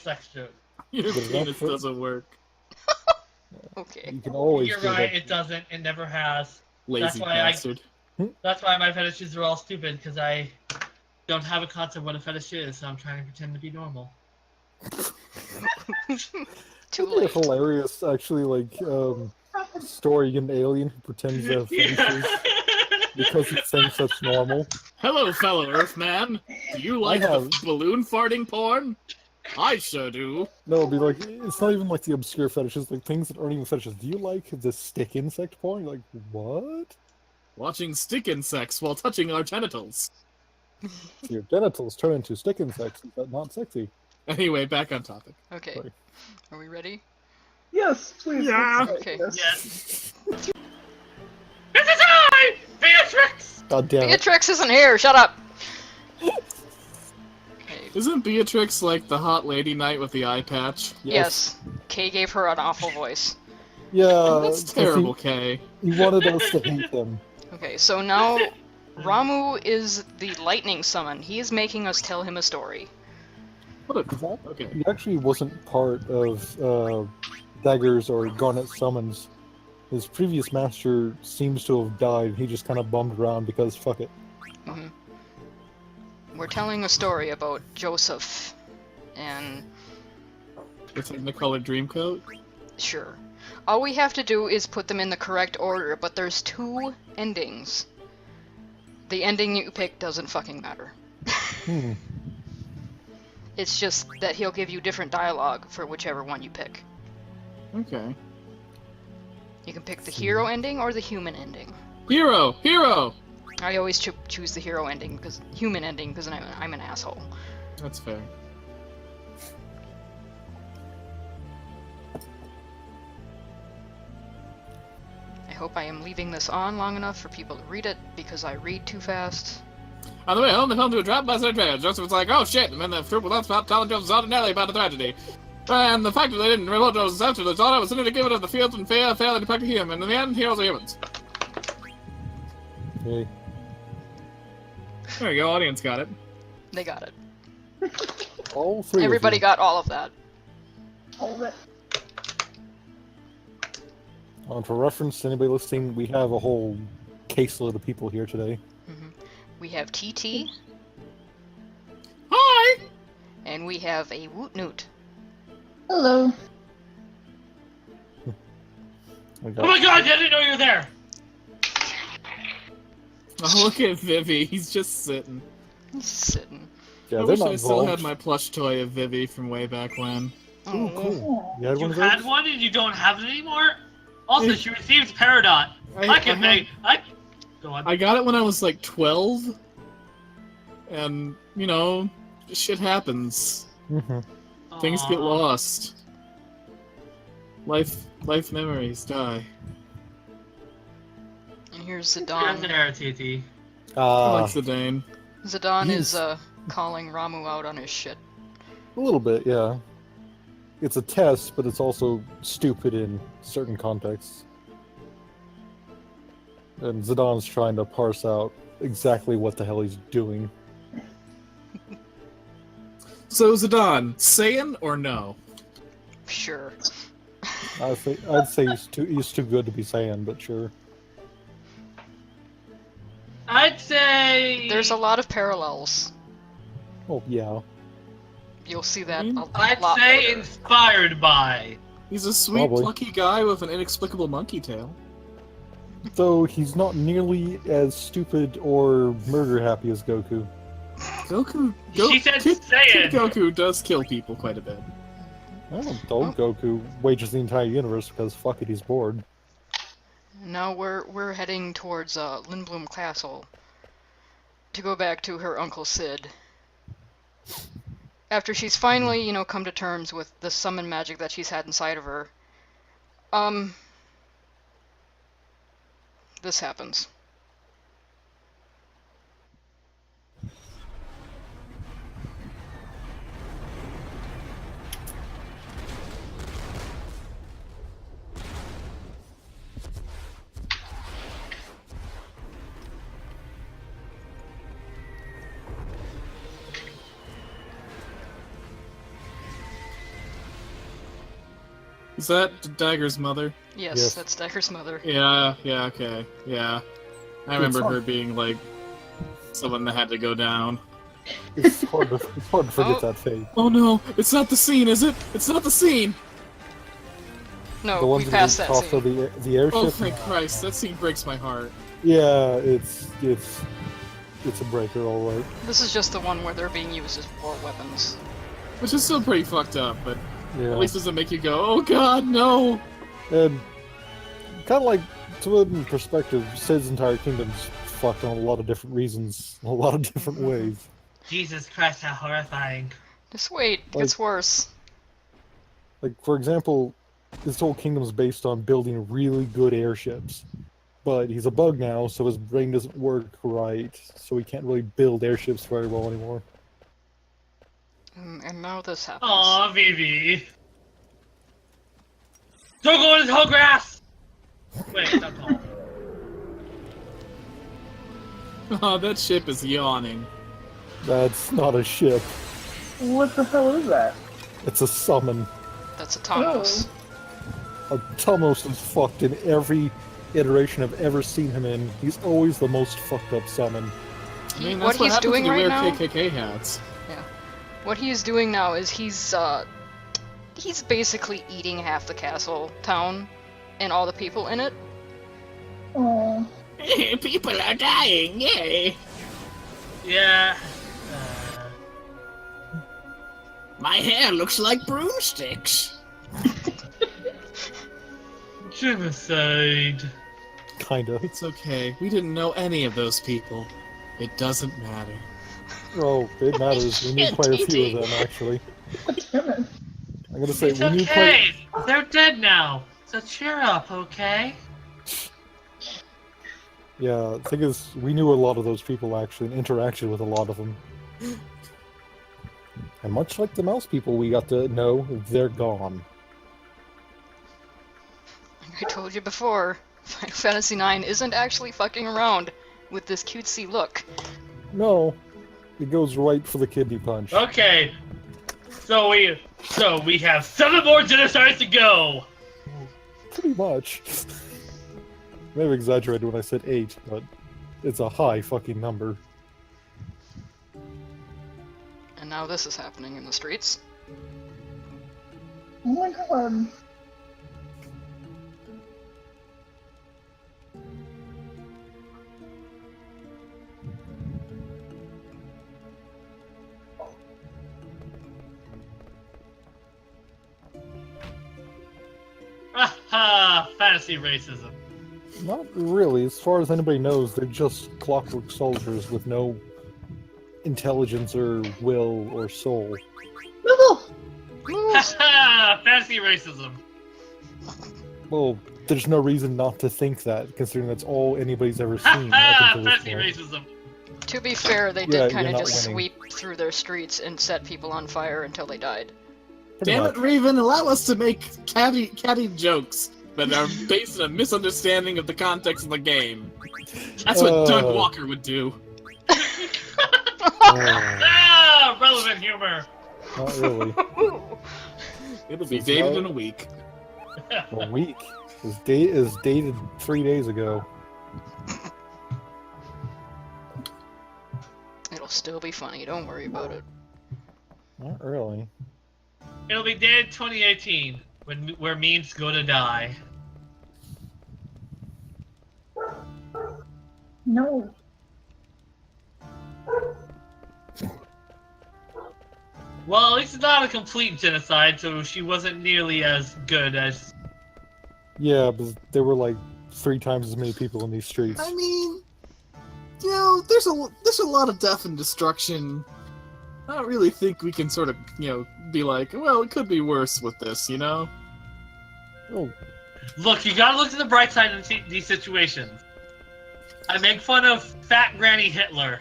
sex joke. Your Good penis enough for- doesn't work. Okay. You can always You're do right, that. it doesn't. It never has. Lazy why bastard. That's why my fetishes are all stupid, because I don't have a concept of what a fetish is, so I'm trying to pretend to be normal. Too It'd be a late. hilarious, actually, like, story. You get an alien who pretends to have fetishes because he thinks that's normal. Hello, fellow Earthman. Do you like have- the balloon farting porn? I sure do. No, it'd be like, it's not even like the obscure fetishes, like things that aren't even fetishes. Do you like the stick insect porn? You're like, what? Watching stick insects while touching our genitals. So your genitals turn into stick insects. Is that not sexy? Anyway, back on topic. Okay. Sorry. Are we ready? Yes, please. Yeah. let's Okay. yes. Yes. This is I, Beatrix! God damn it. Beatrix isn't here! Shut up! Okay. Isn't Beatrix like the hot lady knight with the eye patch? Yes. Kay gave her an awful voice. Yeah. That's 'cause terrible, Kay. He wanted us to hate him. Okay, so now Ramu is the lightning summon. He is making us tell him a story. What a... Okay. He actually wasn't part of Daggers or Garnet summons. His previous master seems to have died. He just kind of bummed around because fuck it. Mhm. We're telling a story about Joseph, and The Technicolor Dreamcoat? sure. All we have to do is put them in the correct order, but there's 2 endings. The ending you pick doesn't fucking matter. Hmm. It's just that he'll give you different dialogue for whichever one you pick. Okay. You can pick the hero ending or the human ending. Hero! Hero! I always choose the hero ending, because human ending, because I'm an asshole. That's fair. I hope I am leaving this on long enough for people to read it, because I read too fast. On the way home, they fell into a trap by their trail. Joseph was like, oh shit, and then the troop was out about telling Joseph extraordinarily about the tragedy. And the fact that they didn't reload Joseph's after the daughter was simply to give it to the fields and fail to protect him, and in the end, heroes are humans. Okay. There you go, audience got it. They got it. All three. Everybody of got all of that. All of it. For reference to anybody listening, we have a whole caseload of people here today. We have TT, Hi! and we have a Woot Newt. Hello. We Oh my god, I didn't know you were there! Oh, look at Vivi, he's just sitting. He's sitting. Yeah, I they're wish not I still involved. had my plush toy of Vivi from way back when. Ooh, cool. You had You one of had those? one and you don't have it anymore? Also, Hey. she received Peridot. I can make. Go on. I got it when I was like 12, and, you know, shit happens. Mhm. Things get Aw. lost. Life memories die. And here's You're Zidane. there, TT. I like Uh, Zidane. Zidane He's- is calling Ramu out on his shit. a little bit, yeah. It's a test, but it's also stupid in certain contexts. And Zidane's trying to parse out exactly what the hell he's doing. So Zidane, Saiyan or no? Sure. I'd say he's too good to be Saiyan, but sure. I'd say. There's a lot of parallels. Oh yeah. You'll see that Mm, a I'd lot say later. inspired by. He's a sweet, Probably. plucky guy with an inexplicable monkey tail. Though he's not nearly as stupid or murder happy as Goku. Goku. She said Kid Saiyan. Goku does kill people quite a bit. Don't Goku wages the entire universe because fuck it, he's bored. Now we're heading towards Lindblum Castle to go back to her Uncle Sid. After she's finally, come to terms with the summon magic that she's had inside of her, this happens. Is that Dagger's mother? Yes, Yes. that's Dagger's mother. Yeah, okay. Yeah. I remember her being like someone that had to go down. It's hard to forget Oh. that fate. Oh no, it's not the scene, is it? It's not the scene! No, The we ones that passed get that tossed scene. of the airship. Oh thank Christ, that scene breaks my heart. Yeah, it's a breaker, all right. This is just the one where they're being used as war weapons. Which is still pretty fucked up, but Yeah. at least doesn't make you go, oh god, no! And kind of like, to put it in perspective, Sid's entire kingdom's fucked on a lot of different reasons, in a lot of different ways. Jesus Christ, how horrifying. Just wait, it gets worse. Like, for example, his whole kingdom's based on building really good airships. But he's a bug now, so his brain doesn't work right, so he can't really build airships very well anymore. And now this happens. Aw, Vivi. Don't go in the tall grass! Wait, not tall. Oh, that ship is yawning. That's not a ship. What the hell is that? It's a summon. That's a Thanos. Tomos is fucked in every iteration I've ever seen him in. He's always the most fucked up summon. I mean, What that's what he's happens doing when you right wear now- KKK hats. What he is doing now is he's basically eating half the castle town and all the people in it. Oh, People are dying, yay! Yeah. My hair looks like broomsticks. Genocide. Kinda. It's okay. We didn't know any of those people. It doesn't matter. Oh, it matters. We knew quite a few of them, actually. damn it. I'm gonna say, It's we knew quite... okay. They're dead now. So cheer up, okay? Yeah, the thing is, we knew a lot of those people, actually, and interacted with a lot of them. And much like the mouse people we got to know, they're gone. Like I told you before, Final Fantasy IX isn't actually fucking around with this cutesy look. No, it goes right for the kidney punch. Okay. So we have 7 more genocides to go. Pretty much. I may have exaggerated when I said 8, but it's a high fucking number. And now this is happening in the streets. Oh my god. Aha! Fantasy racism. Not really. As far as anybody knows, they're just clockwork soldiers with no intelligence or will or soul. No! Haha! Fantasy racism. Well, there's no reason not to think that, considering that's all anybody's ever seen up Haha! until this Fantasy point. racism. To be fair, they Yeah, did kind you're of not just winning. sweep through their streets and set people on fire until they died. Pretty Damn much. it, Raven, allow us to make catty jokes that are based on a misunderstanding of the context of the game. That's what Doug Walker would do. Ah! Relevant humor. Not really. It'll be So dated now- in a week. A week. Is dated 3 days ago. It'll still be funny, don't worry about it. Not really. It'll be dead 2018 where memes go to die. No. Well, at least it's not a complete genocide, so she wasn't nearly as good as. Yeah, but there were like 3 times as many people in these streets. I mean, you know, there's a lot of death and destruction. I don't really think we can sort of, you know, be like, well, it could be worse with this, you know? Oh, Look, you gotta look to the bright side in these situations. I make fun of Fat Granny Hitler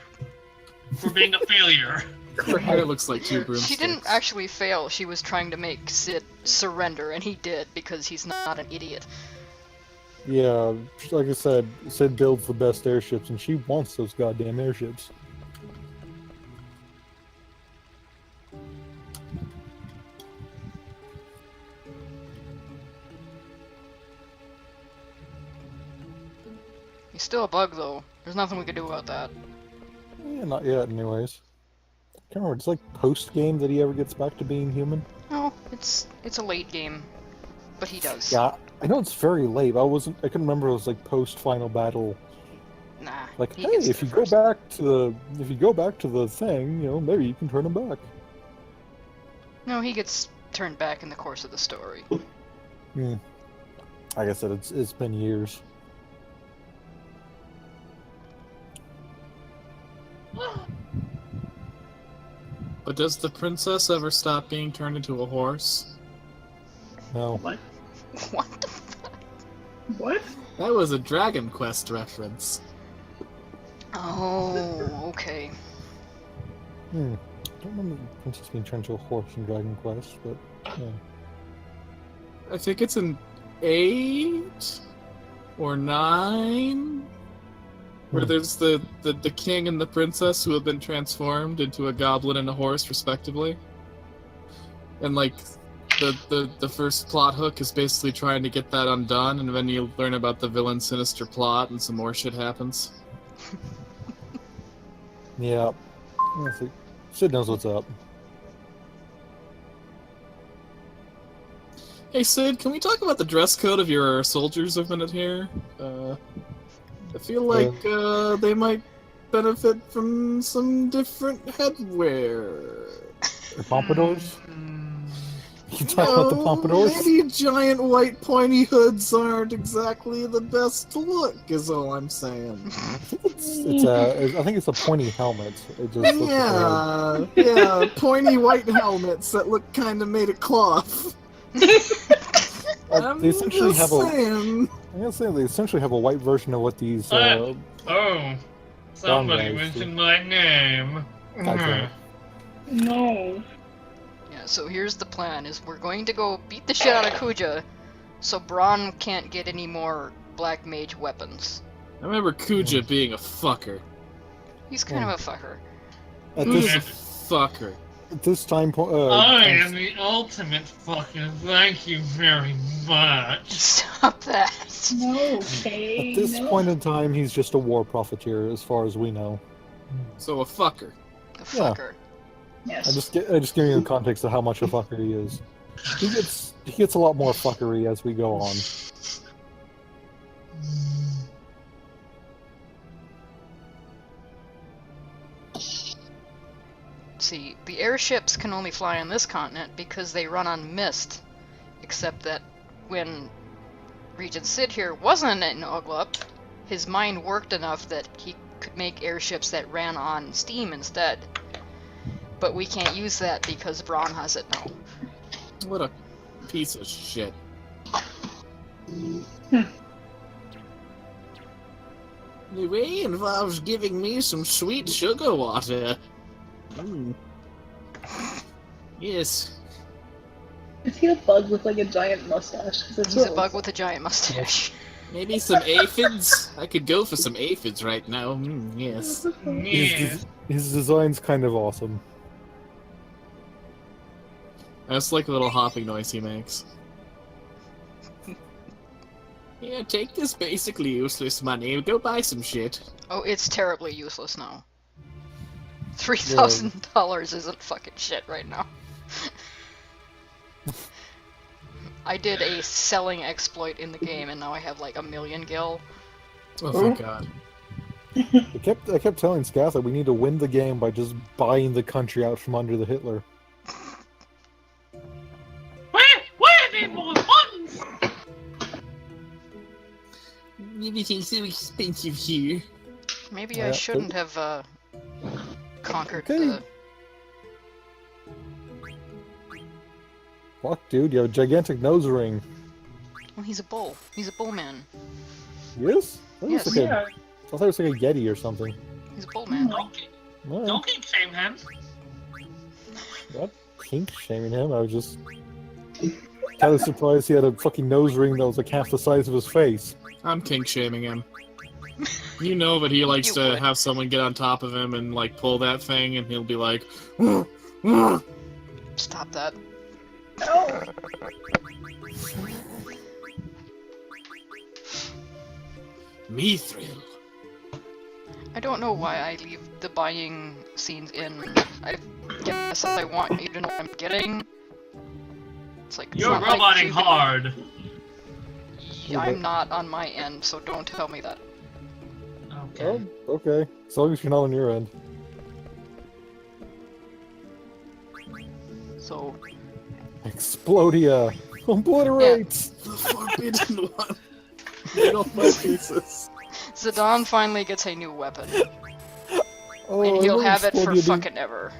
for being a failure. Her hair looks like 2 broomsticks. She didn't actually fail, she was trying to make Sid surrender, and he did, because he's not an idiot. yeah, like I said, Sid builds the best airships, and she wants those goddamn airships. He's still a bug, though. There's nothing we can do about that. Yeah, not yet, anyways. Can't remember. It's like post game that he ever gets back to being human. No, it's a late game, but he does. Yeah, I know it's very late. I couldn't remember. It was like post final battle. Nah. Like, he hey, gets if there you go first. back to the thing, you know, maybe you can turn him back. No, he gets turned back in the course of the story. Hmm. Like I said, it's been years. But does the princess ever stop being turned into a horse? No. What? What the fuck? What? That was a Dragon Quest reference. Oh, okay. I don't remember the princess being turned into a horse in Dragon Quest, but yeah. I think it's in 8 or 9, where Hmm. there's the king and the princess who have been transformed into a goblin and a horse, respectively. And like the first plot hook is basically trying to get that undone, and then you learn about the villain's sinister plot, and some more shit happens. Yeah. Let's see. Sid knows what's up. Hey Sid, can we talk about the dress code of your soldiers a minute here? I feel like they might benefit from some different headwear. The pompadours? Mm. You talking about the pompadours? Maybe giant white pointy hoods aren't exactly the best look, is all I'm saying. I think it's a pointy helmet. It just looks like Yeah, pointy white helmets that look kind of made of cloth. I'm they essentially just have a. saying. I'm gonna say they essentially have a white version of what these. Oh, somebody guys, mentioned my name. Okay. No. Yeah, so here's the plan, is we're going to go beat the shit out of Kuja, so Braun can't get any more Black Mage weapons. I remember Kuja being a fucker. He's kind of a fucker. At Who's this a fucker? at this time point. I am the ultimate fucking thank you very much. Stop that. No, okay. At this no. point in time, he's just a war profiteer, as far as we know. So a fucker. The Yeah. fucker. Yes. I just giving you the context of how much a fucker he is. He gets a lot more fuckery as we go on. See, the airships can only fly on this continent because they run on mist. Except that when Regent Sid here wasn't in Oglup, his mind worked enough that he could make airships that ran on steam instead. But we can't use that because Braun has it now. What a piece of shit. The way involves giving me some sweet sugar water. Yes. Is he a bug with like a giant mustache? 'Cause that's He's what a it bug looks with a giant mustache. Maybe some aphids? I could go for some aphids right now. Yes. Yeah. His design's kind of awesome. I just like the little hopping noise he makes. Yeah, take this basically useless money. Go buy some shit. Oh, it's terribly useless now. $3,000 isn't fucking shit right now. I did a selling exploit in the game, and now I have like 1,000,000 gil. Oh, thank God. I kept telling Scath that we need to win the game by just buying the country out from under the Hitler. Where are more buttons? Everything's so expensive here. Maybe Yeah, I shouldn't have conquered Okay. the. Fuck, dude, you have a gigantic nose ring. Well, he's a bull. He's a bull man. Yes? Yes. Yeah. I thought it was like a Yeti or something. He's a bull man. Well, Don't kink shame him. not kink shaming him. I was just kind of surprised he had a fucking nose ring that was like half the size of his face. I'm kink shaming him. You know that he likes You to would. have someone get on top of him and like pull that thing, and he'll be like, Stop that. No. Mithril. I don't know why I leave the buying scenes in. I guess I want you to know what I'm getting. It's like, it's You're not like roboting you- hard. I'm not on my end, so don't tell me that. Okay. Oh, okay. As long as you're not on your end. So, Explodia! Obliterate! The forbidden one. Get off my pieces. Zidane finally gets a new weapon, Oh, and I he'll remember have it for Explodia fucking ever.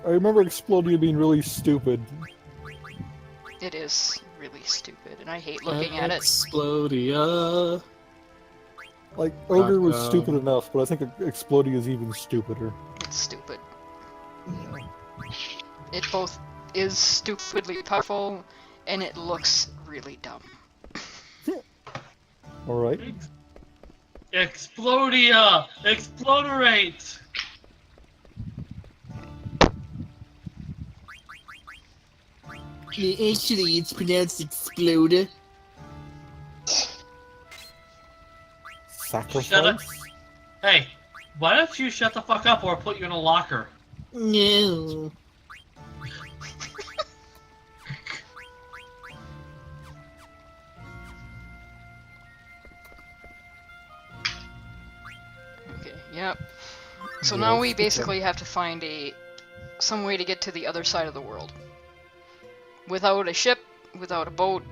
I remember Explodia being really stupid. It is really stupid, and I hate looking at it. Explodia. Like, Ogre was Taco. stupid enough, but I think Explodia is even stupider. It's stupid. It both is stupidly powerful, and it looks really dumb. Alright. Explodia! Exploderate! Actually, it's pronounced Exploder. Sacrifice? Hey, why don't you shut the fuck up or I'll put you in a locker? No. Okay, yep. So Yes, now we okay. basically have to find some way to get to the other side of the world. Without a ship, without a boat,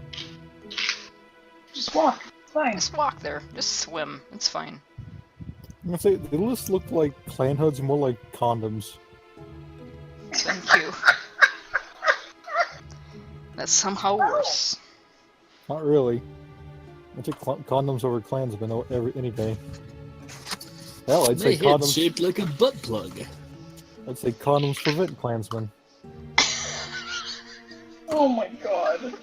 Just walk. It's fine. just walk there. Just swim. It's fine. I'm gonna say, they just look like clan hoods, more like condoms. Thank you. That's somehow worse. Not really. I take condoms over Klansmen any day. Hell, I'd say My head's condoms. shaped like a butt plug. I'd say condoms prevent Klansmen. Oh my god.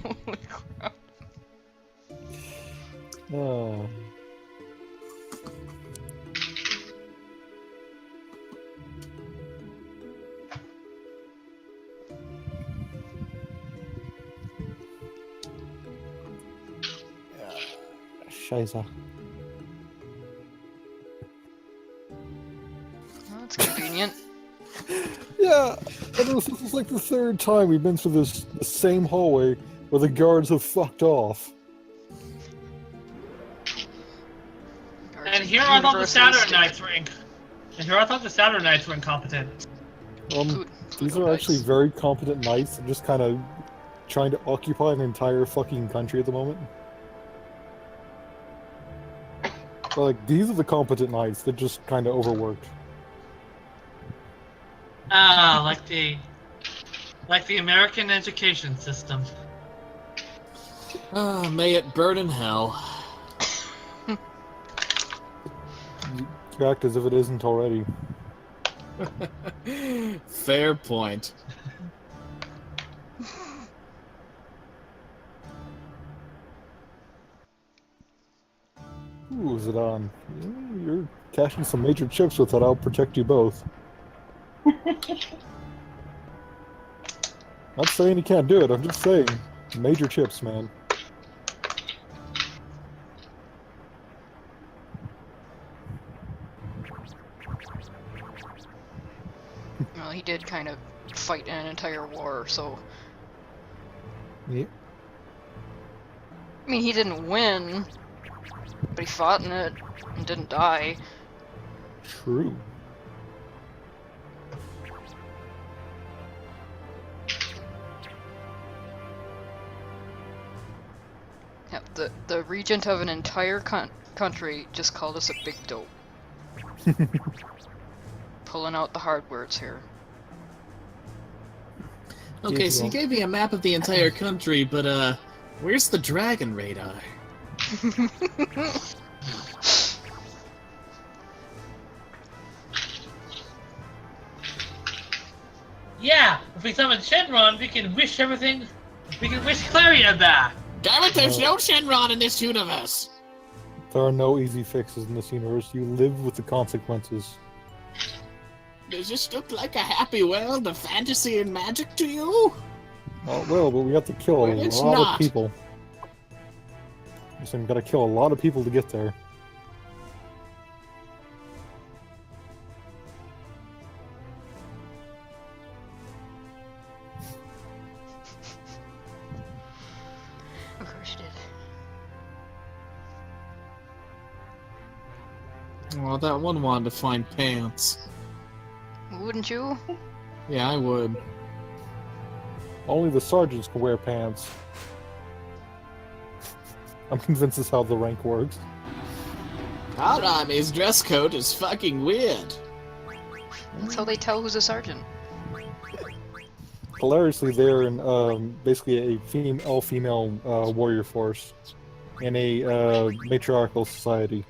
Holy crap. Oh. Scheiße. Well, that's convenient. Yeah, and this is like the third time we've been through the same hallway where the guards have fucked off. And here I thought the Saturn Universalistic. Knights were And here I thought the Saturn Knights were incompetent. These are actually very competent knights. They're just kind of trying to occupy an entire fucking country at the moment. But, like, these are the competent knights. They're just kind of overworked. Ah, like the American education system. Ah, may it burn in hell. You act as if it isn't already. Fair point. Ooh, Zidane. You're cashing some major chips with that. I'll protect you both. Not saying you can't do it. I'm just saying. Major chips, man. Well, he did kind of fight in an entire war, so... Yeah. I mean, he didn't win, but he fought in it and didn't die. True. Yeah, the regent of an entire country just called us a big dope. Pulling out the hard words here. Okay, Yes, so you well. gave me a map of the entire country, but where's the dragon radar? Yeah, if we summon Shenron, we can wish Claria back. Damn it, there's no Shenron in this universe! There are no easy fixes in this universe. You live with the consequences. Does this look like a happy world of fantasy and magic to you? Well, it will, but we have to kill a It's lot not. of people. So we've got to kill a lot of people to get there. Of course you did. Well, that one wanted to find pants. Wouldn't you? Yeah, I would. Only the sergeants can wear pants. I'm convinced this is how the rank works. Our army's dress code is fucking weird. That's how they tell who's a sergeant. Hilariously, they're in basically a all-female warrior force in a matriarchal society.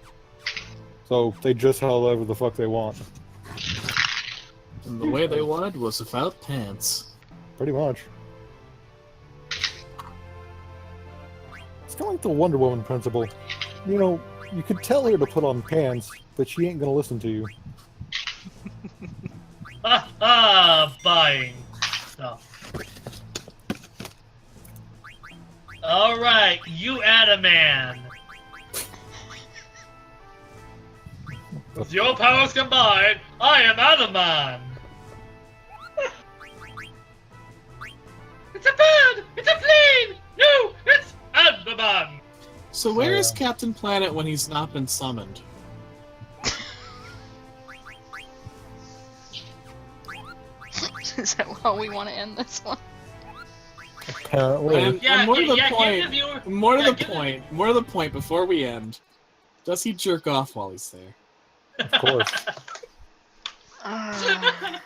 So they dress however the fuck they want. And the way they wanted was without pants. Pretty much. It's kind of like the Wonder Woman principle. You know, you could tell her to put on pants, but she ain't gonna listen to you. Buying stuff. Alright, you Adaman. With your powers combined, I am Adaman. It's a bird! It's a plane! No, it's Adaman! So where is Yeah. Captain Planet when he's not been summoned? Is that how we want to end this one? Apparently. And more to the give point, the viewer... more to yeah, the give the- point, more to the point before we end. Does he jerk off while he's there? Of course. Uh,